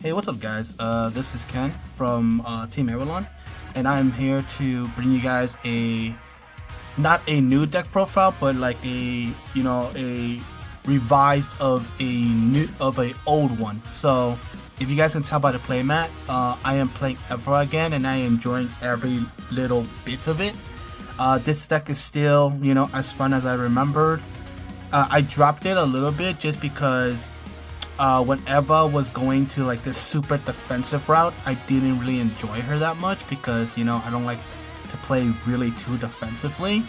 Hey, what's up, guys? This is Ken from Team Avalon, and I'm here to bring you guys a not a new deck profile, but like a revised of a old one. So, if you guys can tell by the playmat, I am playing Evra again, and I am enjoying every little bit of it. This deck is still, as fun as I remembered. I dropped it a little bit just because when Eva was going to like this super defensive route, I didn't really enjoy her that much because I don't like to play really too defensively.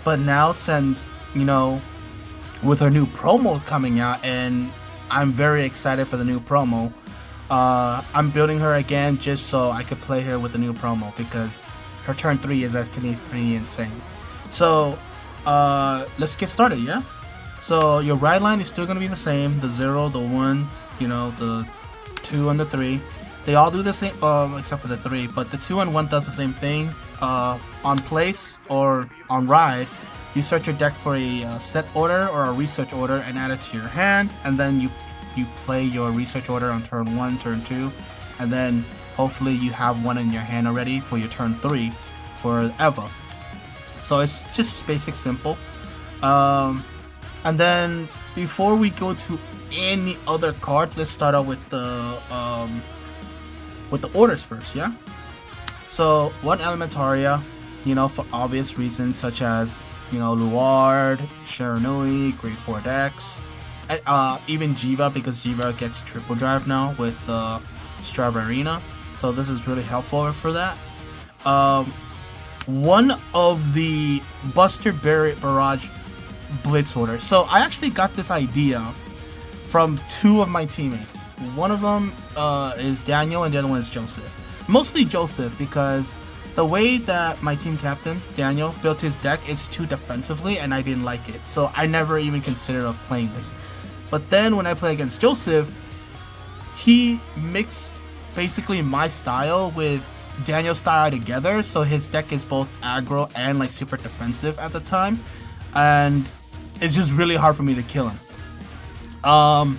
But now since with her new promo coming out, and I'm very excited for the new promo, I'm building her again just so I could play her with the new promo because her turn 3 is actually pretty insane. So let's get started, yeah? So your ride line is still going to be the same, the 0, the 1, the 2 and the 3. They all do the same, except for the 3, but the 2 and 1 does the same thing. On place or on ride, you search your deck for a set order or a research order and add it to your hand, and then you play your research order on turn 1, turn 2, and then hopefully you have one in your hand already for your turn 3 for Eva. So it's just basic simple. And then before we go to any other cards, let's start out with the orders first, yeah? So one Elementaria, for obvious reasons such as, Luard, Sharanui, Grade 4 decks, and, even Jiva, because Jiva gets triple drive now with Strava Arena. So this is really helpful for that. One of the Buster Barrage Blitz order. So I actually got this idea from 2 of my teammates. One of them is Daniel and the other one is Joseph. Mostly Joseph because the way that my team captain, Daniel, built his deck is too defensively and I didn't like it. So I never even considered of playing this. But then when I play against Joseph, he mixed basically my style with Daniel's style together. So his deck is both aggro and like super defensive at the time. And it's just really hard for me to kill him.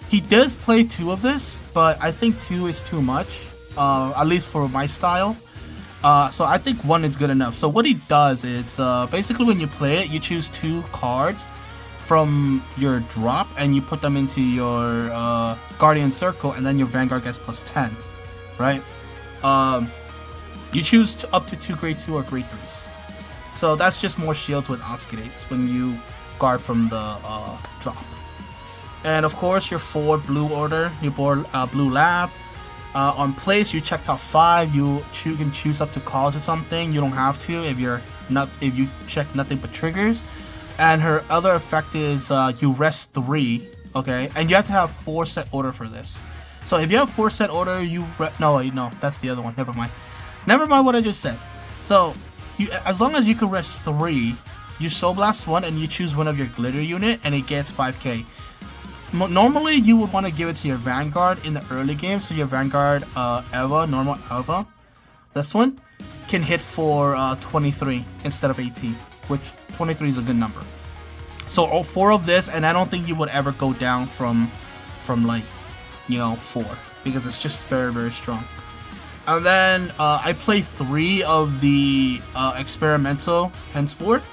He does play 2 of this, but I think 2 is too much, at least for my style. So I think 1 is good enough. So what he does is basically when you play it, you choose 2 cards from your drop and you put them into your Guardian Circle, and then your Vanguard gets plus 10, right? You choose up to 2 grade 2 or grade 3s. So that's just more shields with obfuscates when you guard from the drop. And of course your 4 blue order, you board blue lab. On place you check top 5. You can choose up to calls or something. You don't have to if you check nothing but triggers. And her other effect is you rest 3. Okay, and you have to have 4 set order for this. So if you have 4 set order, no, that's the other one. Never mind what I just said. So as long as you can rest 3, you Soul Blast 1 and you choose one of your glitter unit and it gets 5k. Normally you would want to give it to your Vanguard in the early game, so your Vanguard normal Eva, this one, can hit for 23 instead of 18, which 23 is a good number. So all 4 of this, and I don't think you would ever go down from like 4, because it's just very, very strong. And then I play 3 of the experimental henceforth.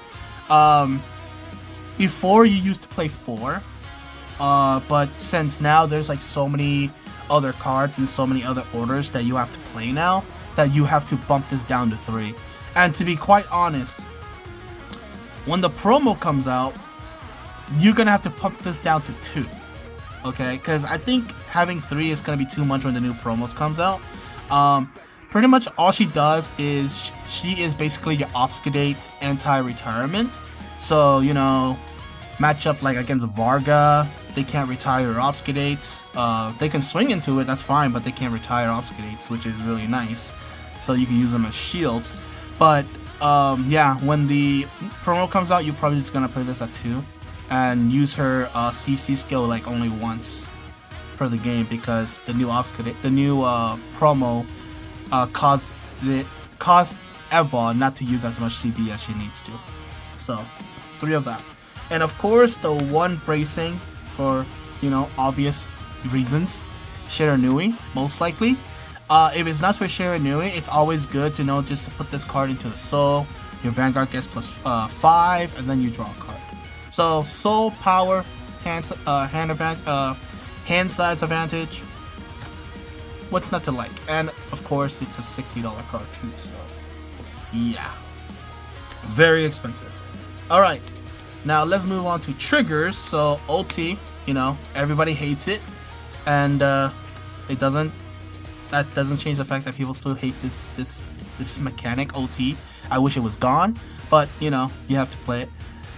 Before you used to play 4, but since now there's like so many other cards and so many other orders that you have to play now, that you have to bump this down to 3. And to be quite honest, when the promo comes out, you're gonna have to pump this down to 2. Okay, because I think having 3 is gonna be too much when the new promos comes out. Pretty much all she does is she is basically your obfuscate anti-retirement. So match up like against Varga, they can't retire obfuscates. They can swing into it, that's fine, but they can't retire obfuscates, which is really nice. So you can use them as shields. But yeah, when the promo comes out, you're probably just gonna play this at 2 and use her CC skill like only once per the game, because the new promo caused Eva not to use as much CP as she needs to. So 3 of that. And of course the 1 bracing for obvious reasons. Shiranui, most likely. If it's not for Shiranui, it's always good to know just to put this card into the Soul. Your Vanguard gets plus 5, and then you draw a card. So Soul, Power, hand size advantage. What's not to like? And of course, it's a $60 card too. So yeah, very expensive. All right, now let's move on to triggers. So OT, you know, everybody hates it, and it doesn't. That doesn't change the fact that people still hate this mechanic OT. I wish it was gone, but you know, you have to play it.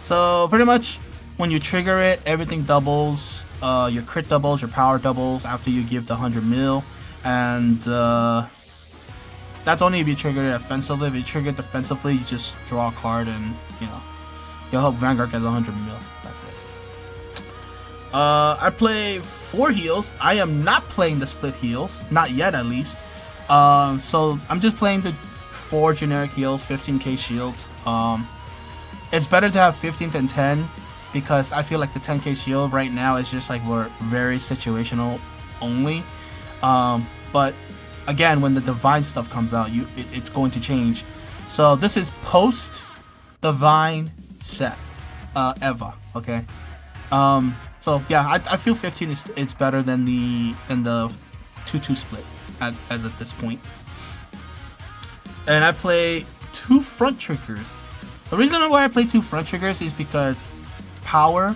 So pretty much when you trigger it, everything doubles. Your crit doubles, your power doubles after you give the 100 mil, and that's only if you trigger it offensively. If you trigger it defensively, you just draw a card, and you know, you'll hope Vanguard gets 100 mil. That's it. I play 4 heals. I am not playing the split heals, not yet at least. So I'm just playing the 4 generic heals, 15k shields. It's better to have 15 than 10 because I feel like the 10k shield right now is just like we're very situational only. But again, when the divine stuff comes out, it's going to change. So this is post divine set, Eva. Okay. So yeah, I feel 15 it's better than the 2-2 split as at this point. And I play 2 front triggers. The reason why I play 2 front triggers is because power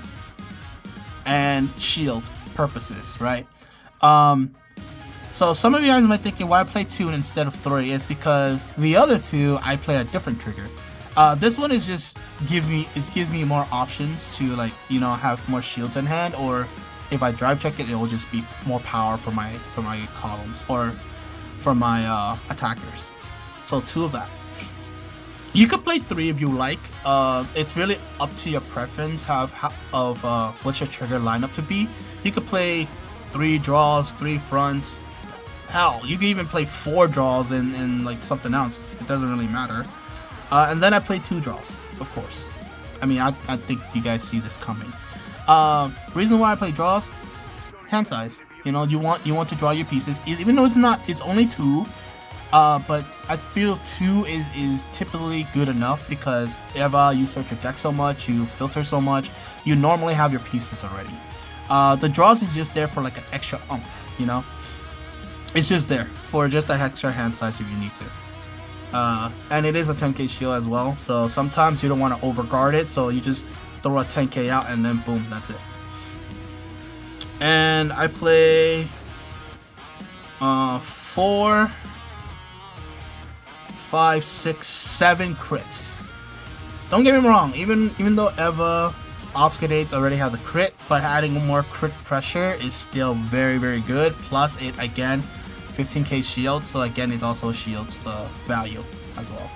and shield purposes, right? So some of you guys might be thinking why I play 2 instead of 3. It's because the other 2 I play a different trigger. This one is just gives me more options to, like, you know, have more shields in hand, or if I drive check it, it will just be more power for my columns or for my attackers. So 2 of that. You could play 3 if you like. It's really up to your preference of what's your trigger lineup to be. You could play 3 draws, 3 fronts. Hell, you could even play 4 draws and like something else. It doesn't really matter. And then I play 2 draws, of course. I mean, I think you guys see this coming. Reason why I play draws, hand size. You know, you want to draw your pieces, even though it's only 2. But I feel 2 is typically good enough because Eva, you search your deck so much, you filter so much, you normally have your pieces already. The draws is just there for like an extra oomph, you know? It's just there for just an extra hand size if you need to. And it is a 10k shield as well, so sometimes you don't want to overguard it, so you just throw a 10k out and then boom, that's it. And I play 4, 5, 6, 7 crits. Don't get me wrong, even though Eva Obfuscates already have the crit, but adding more crit pressure is still very, very good. Plus it, again, 15k shield, so again it's also a shield's value as well.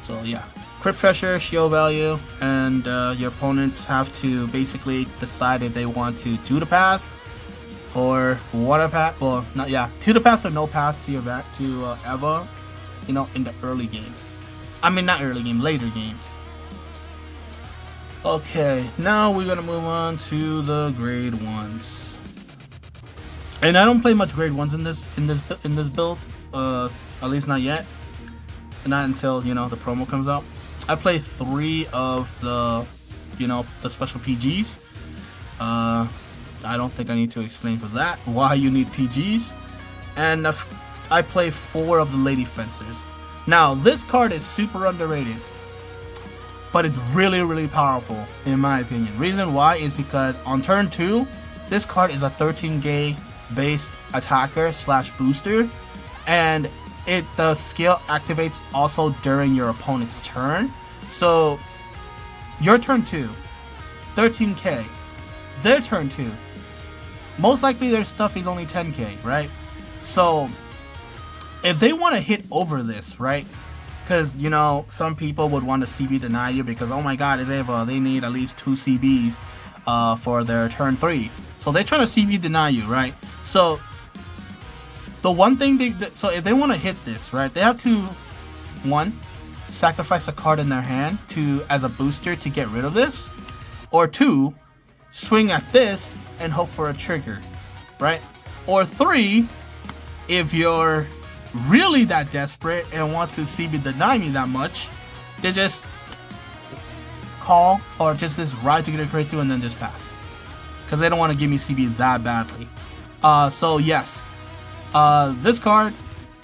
So yeah, crit pressure, shield value, and your opponents have to basically decide if they want to 2 to pass or 1 to pass. Well, not, yeah, 2 to pass or no pass to Eva, you know, in the early games. I mean, not early game, later games. Okay, now we're gonna move on to the grade 1s. And I don't play much grade 1s in this build, at least not yet. Not until, you know, the promo comes out. I play 3 of the, you know, the special PGs. I don't think I need to explain for that why you need PGs. And I play 4 of the Lady Fencers. Now, this card is super underrated, but it's really, really powerful in my opinion. Reason why is because on turn 2, this card is a 13k based attacker / booster, and the skill activates also during your opponent's turn. So your turn 2, 13k, their turn 2, most likely their stuff is only 10k, right? So if they want to hit over this, right, because, you know, some people would want to CB deny you because, oh my god, they need at least 2 CBs for their turn 3. So they're trying to CB deny you, right? So the one thing so if they want to hit this, right, they have to, 1, sacrifice a card in their hand as a booster to get rid of this, or 2, swing at this and hope for a trigger, right? Or 3, if you're really that desperate and want to see me deny me that much, they just call or just ride to get a grade 2 and then just pass. Because they don't want to give me CB that badly. So yes, this card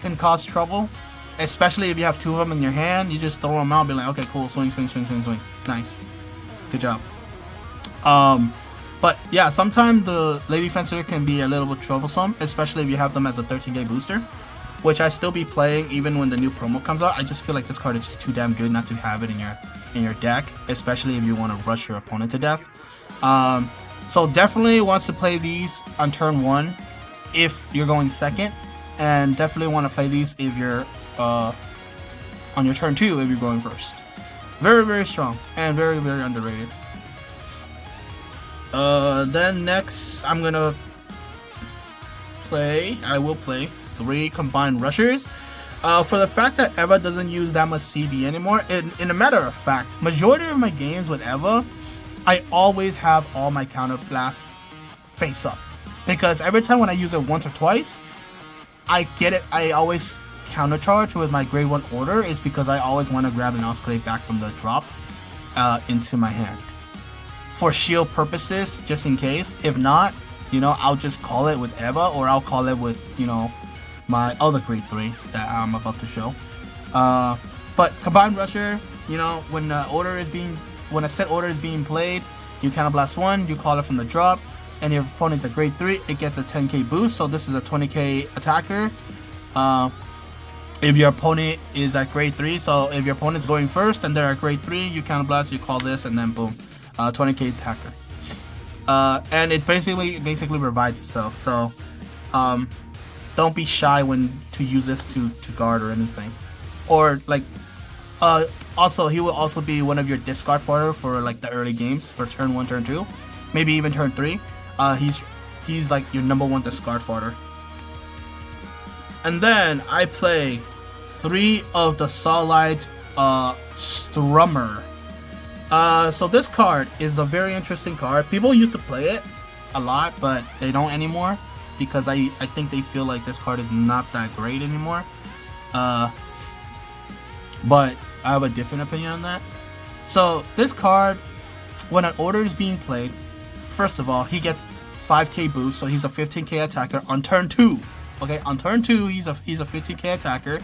can cause trouble, especially if you have 2 of them in your hand. You just throw them out and be like, okay, cool, swing, swing, swing, swing, swing. Nice. Good job. But yeah, sometimes the Lady Fencer can be a little bit troublesome, especially if you have them as a 13k booster, which I still be playing even when the new promo comes out. I just feel like this card is just too damn good not to have it in your deck, especially if you want to rush your opponent to death. So definitely wants to play these on turn 1 if you're going second, and definitely want to play these if you're on your turn 2 if you're going first. Very, very strong and very, very underrated. Then next I will play 3 combined rushers. For the fact that Eva doesn't use that much CB anymore, in a matter of fact, majority of my games with Eva, I always have all my counter blast face up. Because every time when I use it once or twice, I always counter charge with my grade 1 order, is because I always want to grab an Oscillate back from the drop into my hand. For shield purposes, just in case. If not, I'll just call it with Eva, or I'll call it with, my other grade 3 that I'm about to show. But combined rusher, when a set order is being played, you counter blast 1, you call it from the drop, and your opponent's a grade 3, it gets a 10k boost. So this is a 20k attacker. If your opponent is at grade 3, so if your opponent's going first and they're at grade 3, you counter blast, you call this, and then boom, 20k attacker. And it basically revives itself. So don't be shy to use this to guard or anything. Or like, also he will also be one of your discard fodder for like the early games for turn 1, turn 2, maybe even turn 3. He's like your number 1 discard fodder. And then I play 3 of the Solid Strummer. So this card is a very interesting card. People used to play it a lot, but they don't anymore, because I think they feel like this card is not that great anymore. But I have a different opinion on that. So this card, when an order is being played, first of all, he gets 5k boost, so he's a 15k attacker on turn 2. Okay, on turn 2, he's a 15k attacker.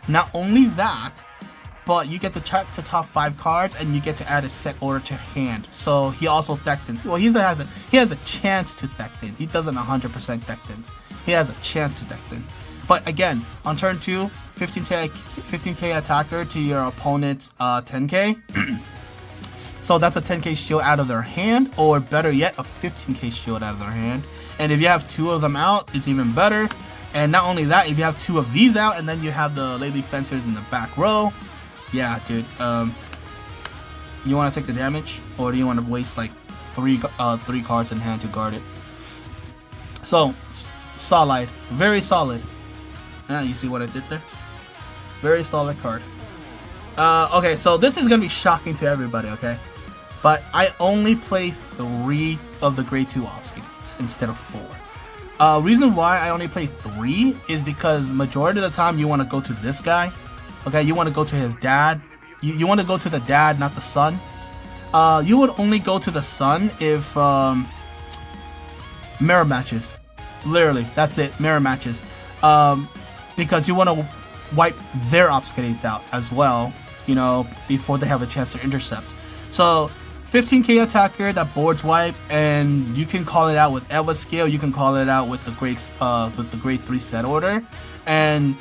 Not only that, but you get to check the top 5 cards, and you get to add a set order to hand. So he also Thectons. Well, he has a chance to Thecton. He doesn't 100% Thectons. He has a chance to Thecton. But again, on turn 2, 15k attacker to your opponent's 10k. So that's a 10k shield out of their hand, or better yet, a 15k shield out of their hand. And if you have 2 of them out, it's even better. And not only that, if you have 2 of these out, and then you have the Lady Fencers in the back row, yeah, dude. You want to take the damage, or do you want to waste like 3 cards in hand to guard it? So, solid, very solid. You see what I did there? Very solid card. Okay, so this is gonna be shocking to everybody, okay? But I only play 3 of the grade 2 obfuscates instead of 4. Reason why I only play 3 is because majority of the time you want to go to this guy. Okay, you want to go to his dad. You want to go to the dad, not the son. You would only go to the son if mirror matches. Literally, that's it, mirror matches. Because you want to wipe their obfuscates out as well, before they have a chance to intercept. So 15k attacker that boards wipe, and you can call it out with Eva scale. You can call it out with the grade 3 set order. And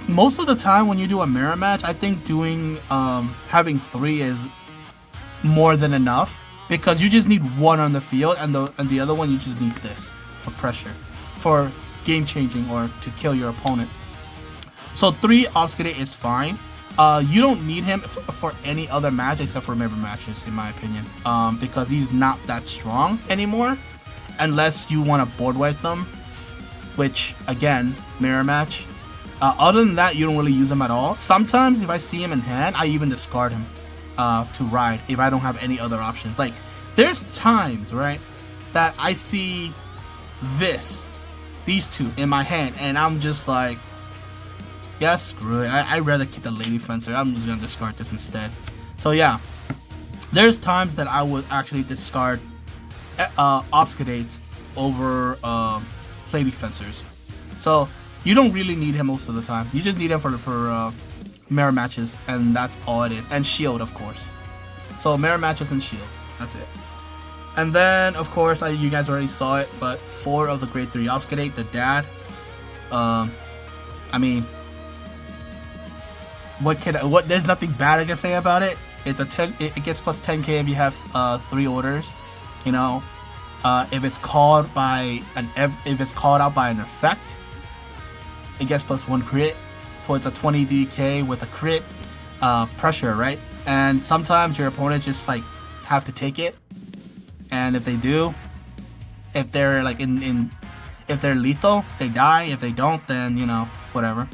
most of the time when you do a mirror match, I think having 3 is more than enough, because you just need 1 on the field, and the other one you just need this for pressure, for game changing, or to kill your opponent. So 3 obfuscate is fine. You don't need him for any other match except for mirror matches, in my opinion, because he's not that strong anymore, unless you want to board wipe them, which again, mirror match. Other than that, you don't really use him at all. Sometimes if I see him in hand, I even discard him to ride if I don't have any other options. Like, there's times, right, that I see this these two in my hand, and I'm just like, yeah, screw it. I'd rather keep the Lady Fencer. I'm just gonna discard this instead. So yeah, there's times that I would actually discard Obscudates over Lady Fencers. So you don't really need him most of the time. You just need him for mirror matches, and that's all it is. And shield, of course. So mirror matches and shield. That's it. And then, of course, you guys already saw it, but 4 of the grade 3 Obscudate, the dad. I mean, there's nothing bad I can say about it. It's a 10. It gets plus 10k if you have 3 orders. You know, if it's called out by an effect, it gets plus 1 crit. So it's a 20 DK with a crit pressure, right? And sometimes your opponents just like have to take it, and if they do, if they're like if they're lethal, they die. If they don't, then you know, whatever.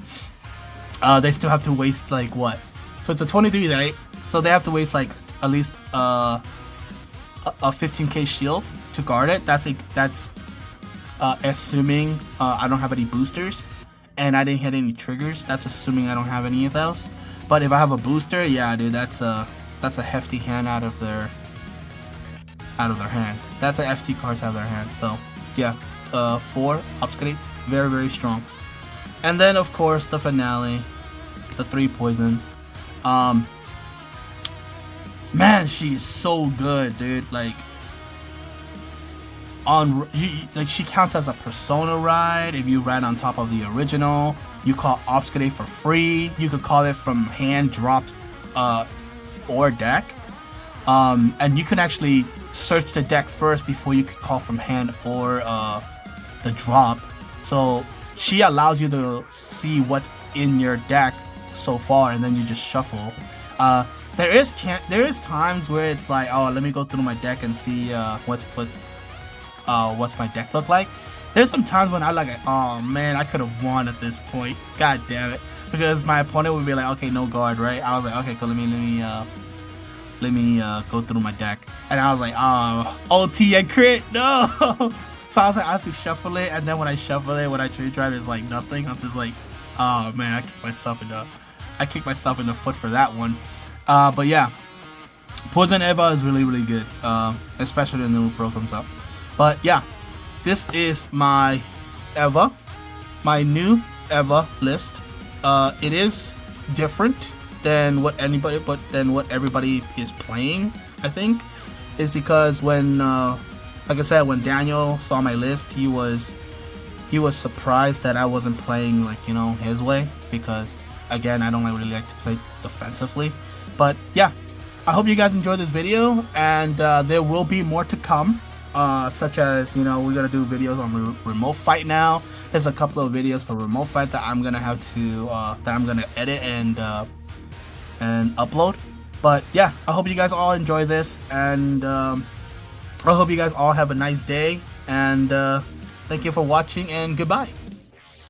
They still have to waste like what? So it's a 23, right? So they have to waste like at least a 15k shield to guard it. That's assuming I don't have any boosters and I didn't hit any triggers. That's assuming I don't have any of those. But if I have a booster, yeah, dude, that's a hefty hand out of their hand. That's a FT cards out of their hand. So yeah, 4 Obscudates, very, very strong. And then of course the finale, the 3 poisons. Man, she is so good, dude. Like she counts as a persona ride. If you ride on top of the original, you call Obscudate for free. You could call it from hand, dropped, or deck. And you can actually search the deck first before you could call from hand or the drop. So she allows you to see what's in your deck so far, and then you just shuffle. There is times where it's like, oh, let me go through my deck and see what's my deck look like. There's some times when I like, oh man, I could have won at this point. God damn it, because my opponent would be like, okay, no guard, right? I was like, okay, cool. Let me go through my deck, and I was like, oh, OT and crit, no. So I was like, I have to shuffle it, and then when I shuffle it, when I trade drive, it's like nothing. I'm just like, oh man, I kicked myself in the foot for that one. But yeah, Poison Eva is really, really good, especially when the new pro comes up. But yeah, this is my Eva, my new Eva list. It is different than what everybody is playing. I think is because when, like I said, when Daniel saw my list, he was surprised that I wasn't playing like, you know, his way, because again, I don't really like to play defensively. But yeah, I hope you guys enjoyed this video, and there will be more to come, such as, you know, we're gonna do videos on remote fight now. There's a couple of videos for remote fight that I'm gonna have to that I'm gonna edit and upload. But yeah, I hope you guys all enjoy this, and I hope you guys all have a nice day, and thank you for watching, and goodbye.